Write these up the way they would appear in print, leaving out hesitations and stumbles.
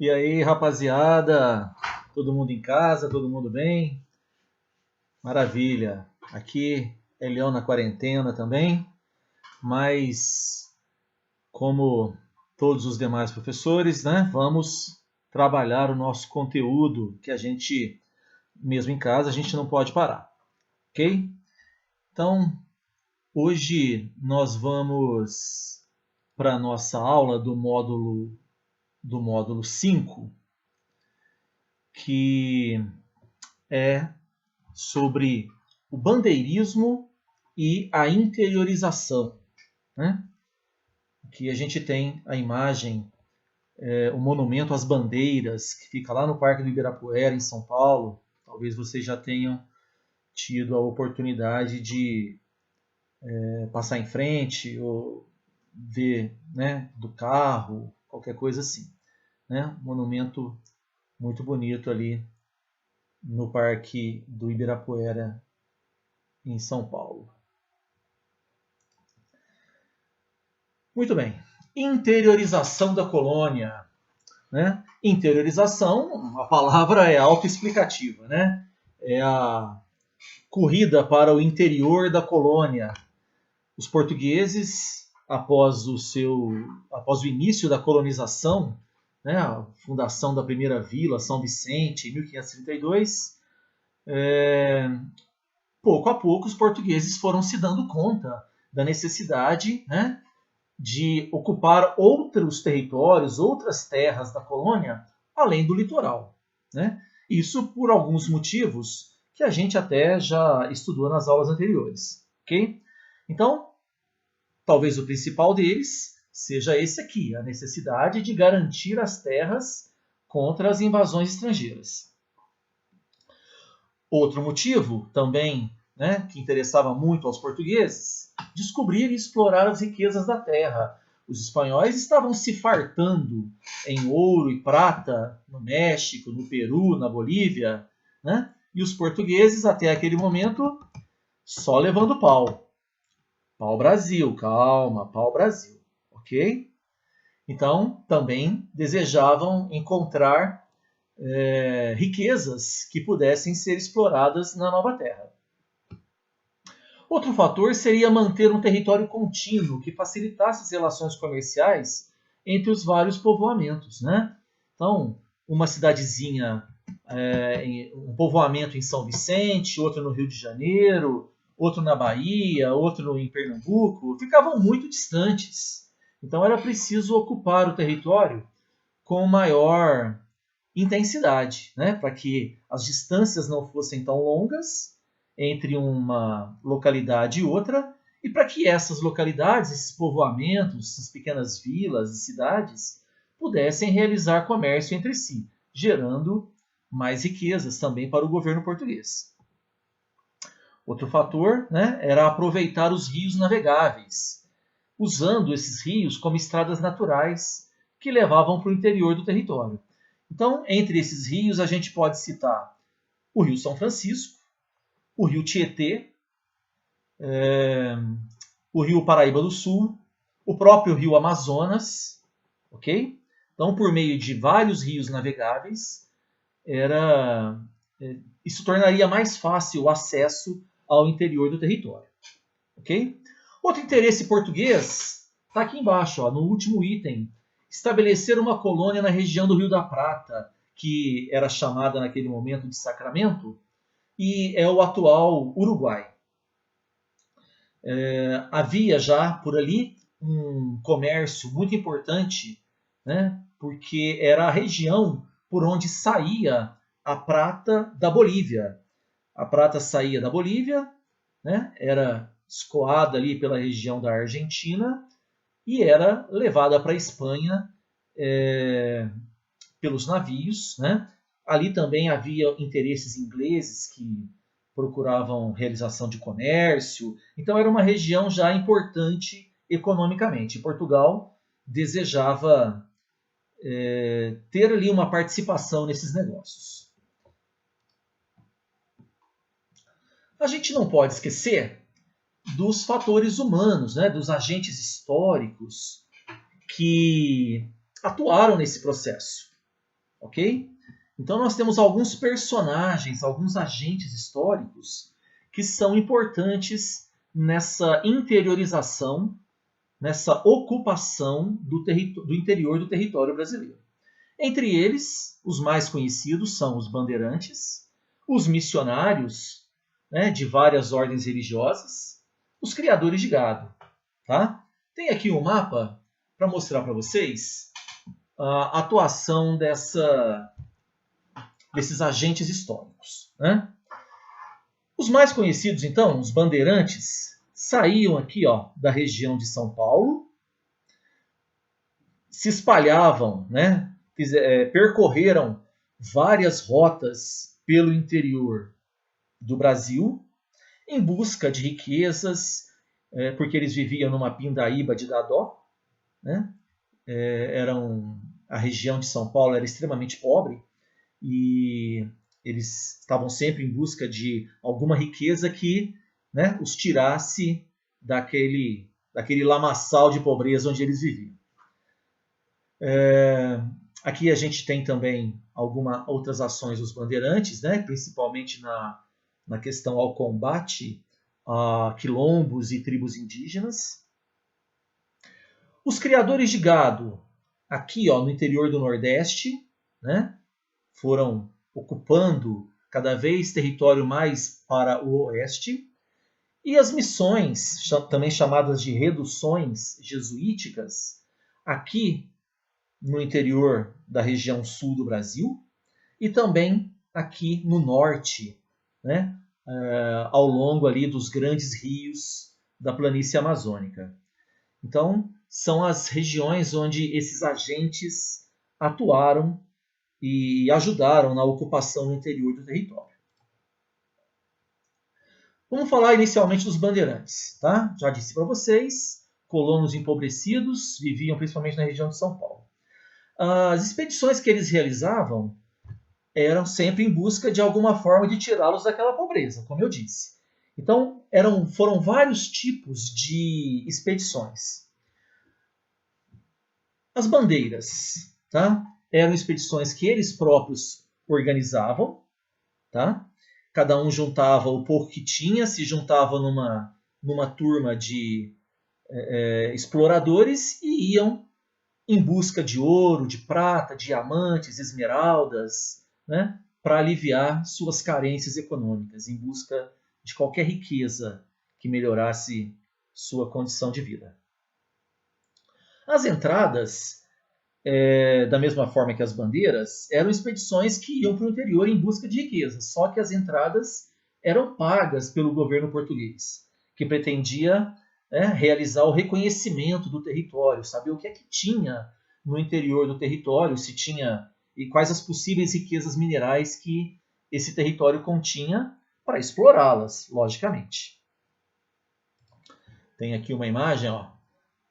E aí, rapaziada? Todo mundo em casa? Todo mundo bem? Maravilha. Aqui é Leão na quarentena também, mas como todos os demais professores, né, vamos trabalhar o nosso conteúdo que a gente, mesmo em casa, a gente não pode parar, ok? Então, hoje nós vamos para a nossa aula do módulo 5, que é sobre o bandeirismo e a interiorização. Né? Aqui a gente tem a imagem, o monumento às bandeiras, que fica lá no Parque do Ibirapuera, em São Paulo. Talvez vocês já tenham tido a oportunidade de passar em frente ou ver, né, do carro, qualquer coisa assim. Né? Um monumento muito bonito ali no Parque do Ibirapuera, em São Paulo. Muito bem. Interiorização da colônia. Né? Interiorização, a palavra é autoexplicativa. Né? É a corrida para o interior da colônia. Os portugueses, após o início da colonização, né, a fundação da primeira vila, São Vicente, em 1532, pouco a pouco os portugueses foram se dando conta da necessidade, né, de ocupar outros territórios, outras terras da colônia, além do litoral. Né? Isso por alguns motivos que a gente até já estudou nas aulas anteriores. Okay? Então, talvez o principal deles seja esse aqui, a necessidade de garantir as terras contra as invasões estrangeiras. Outro motivo também, né, que interessava muito aos portugueses, descobrir e explorar as riquezas da terra. Os espanhóis estavam se fartando em ouro e prata no México, no Peru, na Bolívia, né? E os portugueses, até aquele momento, só levando pau. Pau Brasil, calma, pau Brasil, ok? Então, também desejavam encontrar riquezas que pudessem ser exploradas na nova terra. Outro fator seria manter um território contínuo que facilitasse as relações comerciais entre os vários povoamentos. Né? Então, uma cidadezinha, um povoamento em São Vicente, outro no Rio de Janeiro, outro na Bahia, outro em Pernambuco, ficavam muito distantes. Então era preciso ocupar o território com maior intensidade, né? Para que as distâncias não fossem tão longas entre uma localidade e outra, e para que essas localidades, esses povoamentos, essas pequenas vilas e cidades, pudessem realizar comércio entre si, gerando mais riquezas também para o governo português. Outro fator, né, era aproveitar os rios navegáveis, usando esses rios como estradas naturais que levavam para o interior do território. Então, entre esses rios, a gente pode citar o Rio São Francisco, o Rio Tietê, o Rio Paraíba do Sul, o próprio Rio Amazonas, ok? Então, por meio de vários rios navegáveis, isso tornaria mais fácil o acesso ao interior do território, ok? Outro interesse português está aqui embaixo, ó, no último item. Estabelecer uma colônia na região do Rio da Prata, que era chamada naquele momento de Sacramento, e é o atual Uruguai. Havia já por ali um comércio muito importante, né, porque era a região por onde saía a prata da Bolívia. A prata saía da Bolívia, né, era escoada ali pela região da Argentina e era levada para a Espanha pelos navios. Né? Ali também havia interesses ingleses que procuravam realização de comércio. Então era uma região já importante economicamente. Portugal desejava ter ali uma participação nesses negócios. A gente não pode esquecer dos fatores humanos, né, dos agentes históricos que atuaram nesse processo. ok? Então nós temos alguns personagens, alguns agentes históricos que são importantes nessa interiorização, nessa ocupação do interior do território brasileiro. Entre eles, os mais conhecidos são os bandeirantes, os missionários, né, de várias ordens religiosas, os criadores de gado. Tá? Tem aqui um mapa para mostrar para vocês a atuação desses agentes históricos. Né? Os mais conhecidos, então, os bandeirantes, saíam aqui da região de São Paulo, se espalhavam, né? Percorreram várias rotas pelo interior do Brasil em busca de riquezas, porque eles viviam numa pindaíba de Dadó. Né? A região de São Paulo era extremamente pobre e eles estavam sempre em busca de alguma riqueza que, né, os tirasse daquele lamaçal de pobreza onde eles viviam. Aqui a gente tem também algumas outras ações dos bandeirantes, né, principalmente na questão ao combate a quilombos e tribos indígenas. Os criadores de gado, aqui no interior do Nordeste, né, foram ocupando cada vez território mais para o oeste. E as missões, também chamadas de reduções jesuíticas, aqui no interior da região sul do Brasil e também aqui no norte, né, ao longo ali dos grandes rios da planície amazônica. Então, são as regiões onde esses agentes atuaram e ajudaram na ocupação no interior do território. Vamos falar inicialmente dos bandeirantes. Tá? Já disse para vocês, colonos empobrecidos, viviam principalmente na região de São Paulo. As expedições que eles realizavam eram sempre em busca de alguma forma de tirá-los daquela pobreza, como eu disse. Então, foram vários tipos de expedições. As bandeiras, tá? Eram expedições que eles próprios organizavam, tá? Cada um juntava o pouco que tinha, se juntava numa turma de exploradores e iam em busca de ouro, de prata, diamantes, esmeraldas, né? Para aliviar suas carências econômicas, em busca de qualquer riqueza que melhorasse sua condição de vida. As entradas, da mesma forma que as bandeiras, eram expedições que iam para o interior em busca de riqueza, só que as entradas eram pagas pelo governo português, que pretendia realizar o reconhecimento do território, saber o que é que tinha no interior do território, se tinha e quais as possíveis riquezas minerais que esse território continha para explorá-las, logicamente. Tem aqui uma imagem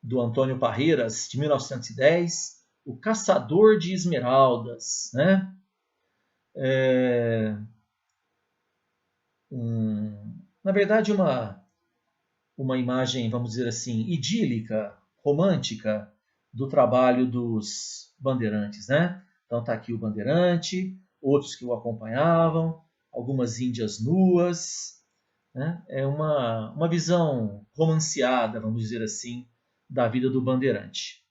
do Antônio Parreiras, de 1910, o Caçador de Esmeraldas, né? Na verdade, uma imagem, vamos dizer assim, idílica, romântica, do trabalho dos bandeirantes, né? Então está aqui o bandeirante, outros que o acompanhavam, algumas índias nuas, né? É uma visão romanceada, vamos dizer assim, da vida do bandeirante.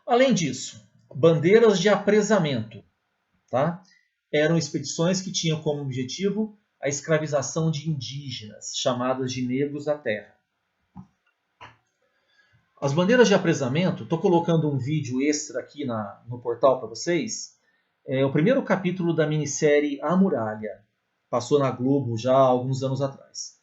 Além disso, bandeiras de apresamento, tá? Eram expedições que tinham como objetivo a escravização de indígenas, chamadas de negros da terra. As bandeiras de apresamento, estou colocando um vídeo extra aqui no portal para vocês, é o primeiro capítulo da minissérie A Muralha. Passou na Globo já há alguns anos atrás.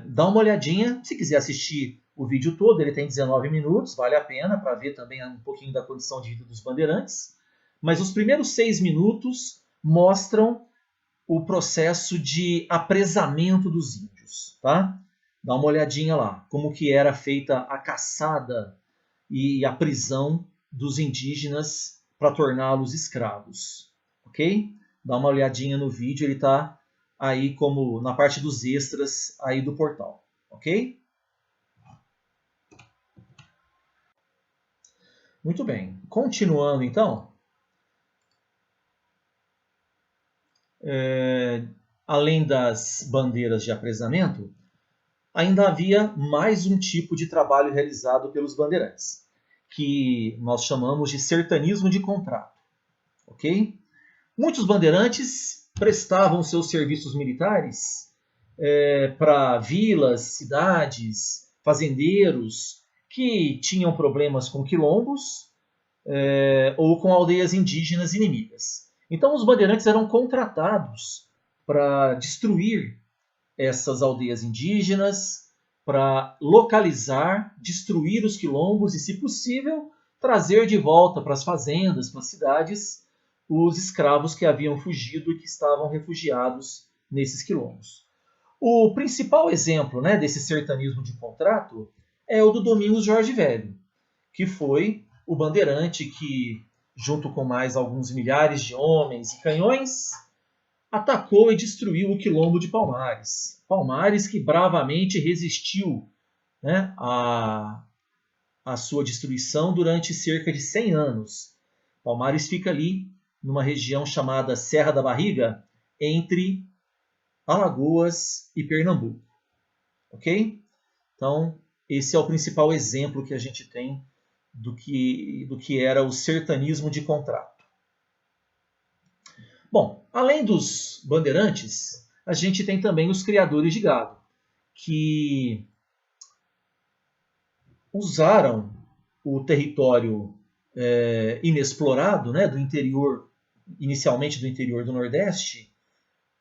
Dá uma olhadinha, se quiser assistir o vídeo todo, ele tem 19 minutos, vale a pena para ver também um pouquinho da condição de vida dos bandeirantes. Mas os primeiros 6 minutos mostram o processo de apresamento dos índios, tá? Dá uma olhadinha lá, como que era feita a caçada e a prisão dos indígenas para torná-los escravos, ok? Dá uma olhadinha no vídeo, ele está aí como na parte dos extras aí do portal, ok? Muito bem. Continuando, então, além das bandeiras de apresamento, ainda havia mais um tipo de trabalho realizado pelos bandeirantes, que nós chamamos de sertanismo de contrato. Ok? Muitos bandeirantes prestavam seus serviços militares para vilas, cidades, fazendeiros que tinham problemas com quilombos ou com aldeias indígenas inimigas. Então, os bandeirantes eram contratados para destruir essas aldeias indígenas, para localizar, destruir os quilombos e, se possível, trazer de volta para as fazendas, para as cidades, os escravos que haviam fugido e que estavam refugiados nesses quilombos. O principal exemplo, né, desse sertanismo de contrato é o do Domingos Jorge Velho, que foi o bandeirante que, junto com mais alguns milhares de homens e canhões, atacou e destruiu o quilombo de Palmares. Palmares que bravamente resistiu, né, à sua destruição durante cerca de 100 anos. Palmares fica ali numa região chamada Serra da Barriga, entre Alagoas e Pernambuco. Ok? Então, esse é o principal exemplo que a gente tem do que era o sertanismo de contrato. Bom, além dos bandeirantes, a gente tem também os criadores de gado, que usaram o território inexplorado, né, do interior, inicialmente do interior do Nordeste,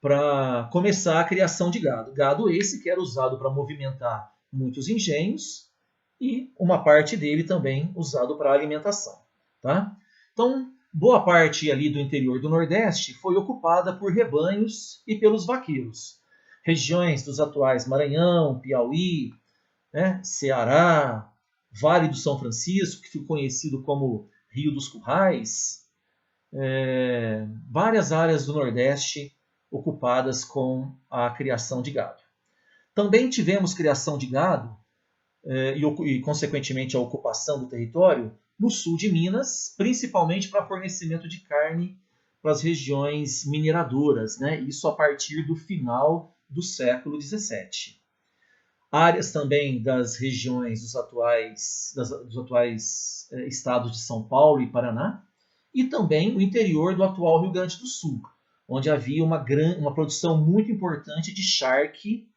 para começar a criação de gado. Gado esse que era usado para movimentar muitos engenhos e uma parte dele também usado para alimentação. Tá? Então, boa parte ali do interior do Nordeste foi ocupada por rebanhos e pelos vaqueiros. Regiões dos atuais Maranhão, Piauí, né, Ceará, Vale do São Francisco, que ficou conhecido como Rio dos Currais, várias áreas do Nordeste ocupadas com a criação de gado. Também tivemos criação de gado e, consequentemente, a ocupação do território no sul de Minas, principalmente para fornecimento de carne para as regiões mineradoras, né? Isso a partir do final do século XVII. Áreas também das regiões dos atuais estados de São Paulo e Paraná, e também o interior do atual Rio Grande do Sul, onde havia uma produção muito importante de charque,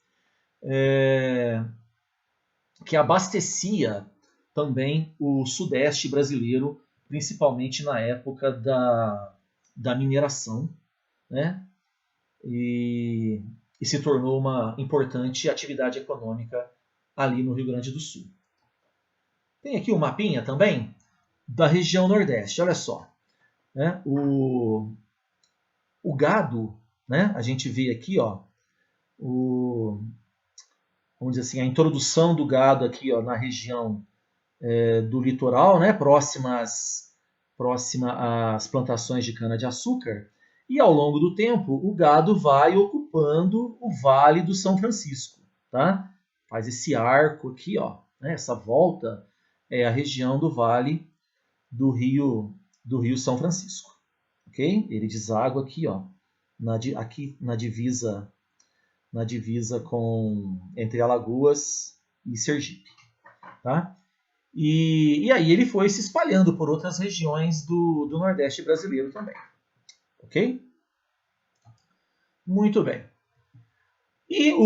que abastecia também o sudeste brasileiro, principalmente na época da mineração, né? E se tornou uma importante atividade econômica ali no Rio Grande do Sul. Tem aqui um mapinha também da região Nordeste, olha só. Né? O gado, né? A gente vê aqui, ó, vamos dizer assim, a introdução do gado aqui, ó, na região do litoral, né? próxima às plantações de cana-de-açúcar. E ao longo do tempo, o gado vai ocupando o Vale do São Francisco. Tá? Faz esse arco aqui, ó, né? Essa volta é a região do Vale do Rio São Francisco. Okay? Ele deságua aqui, ó, aqui na divisa entre Alagoas e Sergipe. Tá? E aí ele foi se espalhando por outras regiões do Nordeste brasileiro também. Ok? Muito bem. E o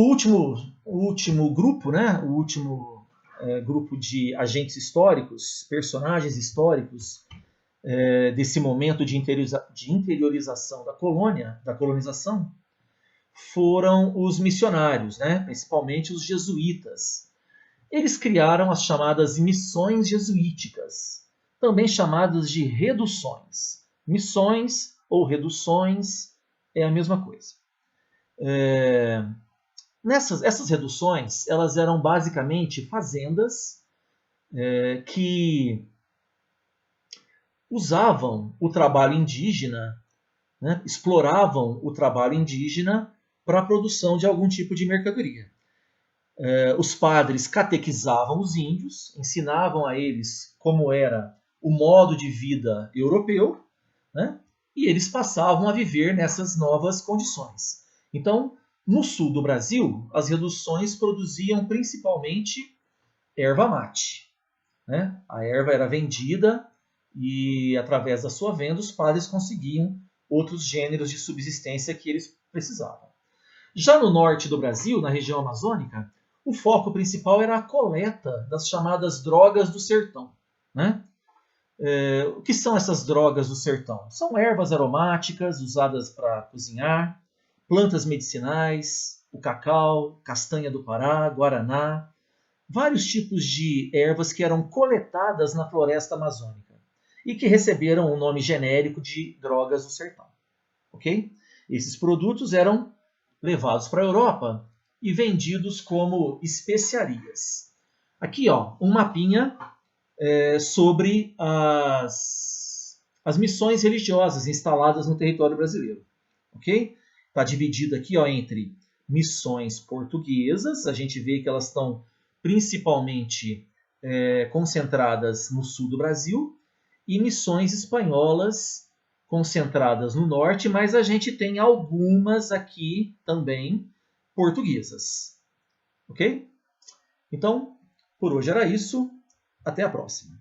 último grupo, né? O último grupo de agentes históricos, personagens históricos desse momento de interiorização da colonização, foram os missionários, né? Principalmente os jesuítas. Eles criaram as chamadas missões jesuíticas, também chamadas de reduções. Missões ou reduções é a mesma coisa. Essas reduções, elas eram basicamente fazendas que usavam o trabalho indígena, né, exploravam o trabalho indígena para a produção de algum tipo de mercadoria. Os padres catequizavam os índios, ensinavam a eles como era o modo de vida europeu, né? E eles passavam a viver nessas novas condições. Então, no sul do Brasil, as reduções produziam principalmente erva mate, né? A erva era vendida e, através da sua venda, os padres conseguiam outros gêneros de subsistência que eles precisavam. Já no norte do Brasil, na região amazônica, o foco principal era a coleta das chamadas drogas do sertão, né? O que são essas drogas do sertão? São ervas aromáticas usadas para cozinhar, plantas medicinais, o cacau, castanha do Pará, guaraná, vários tipos de ervas que eram coletadas na floresta amazônica e que receberam o nome genérico de drogas do sertão. Ok? Esses produtos eram levados para a Europa e vendidos como especiarias. Aqui, ó, um mapinha sobre as missões religiosas instaladas no território brasileiro. Ok? Está dividido aqui, ó, entre missões portuguesas, a gente vê que elas estão principalmente concentradas no sul do Brasil, e missões espanholas concentradas no norte, mas a gente tem algumas aqui também portuguesas. Ok? Então, por hoje era isso. Até a próxima.